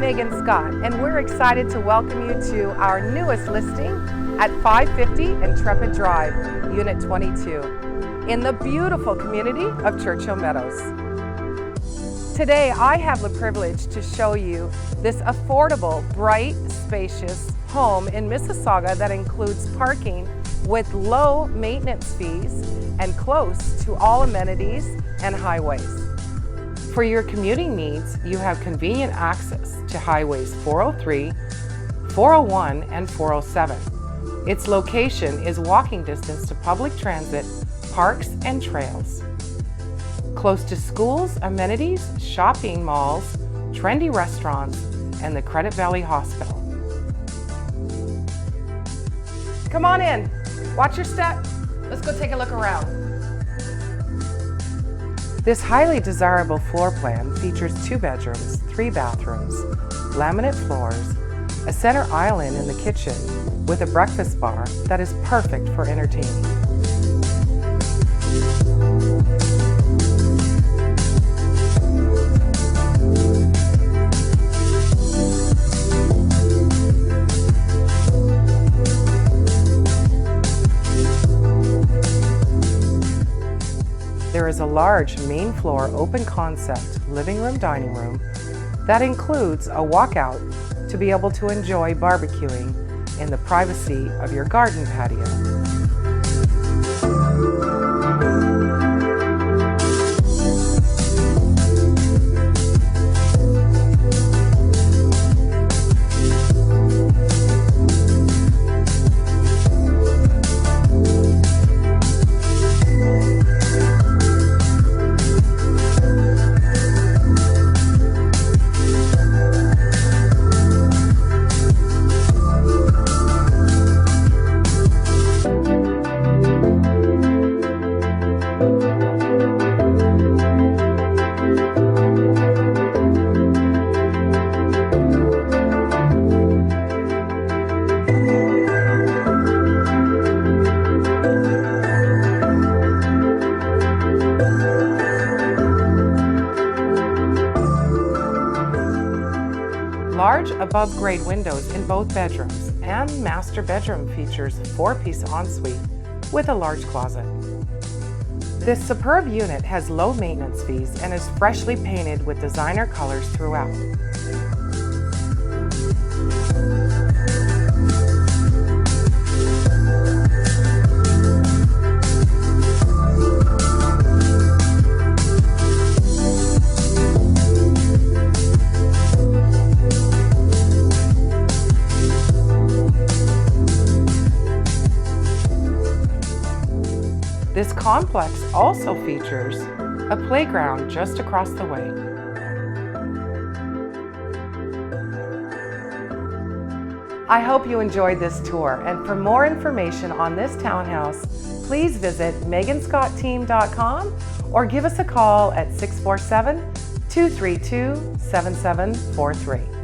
Megan Scott, and we're excited to welcome you to our newest listing at 550 Intrepid Drive, Unit 22, in the beautiful community of Churchill Meadows. Today, I have the privilege to show you this affordable, bright, spacious home in Mississauga that includes parking with low maintenance fees and close to all amenities and highways. For your commuting needs, you have convenient access to highways 403, 401, and 407. Its location is walking distance to public transit, parks, and trails. Close to schools, amenities, shopping malls, trendy restaurants, and the Credit Valley Hospital. Come on in, watch your step. Let's go take a look around. This highly desirable floor plan features 2 bedrooms, 3 bathrooms, laminate floors, a center island in the kitchen with a breakfast bar that is perfect for entertaining. There is a large main floor open concept living room dining room that includes a walkout to be able to enjoy barbecuing in the privacy of your garden patio. Large above-grade windows in both bedrooms, and master bedroom features 4-piece ensuite with a large closet. This superb unit has low maintenance fees and is freshly painted with designer colors throughout. This complex also features a playground just across the way. I hope you enjoyed this tour, and for more information on this townhouse, please visit meganscottteam.com or give us a call at 647-232-7743.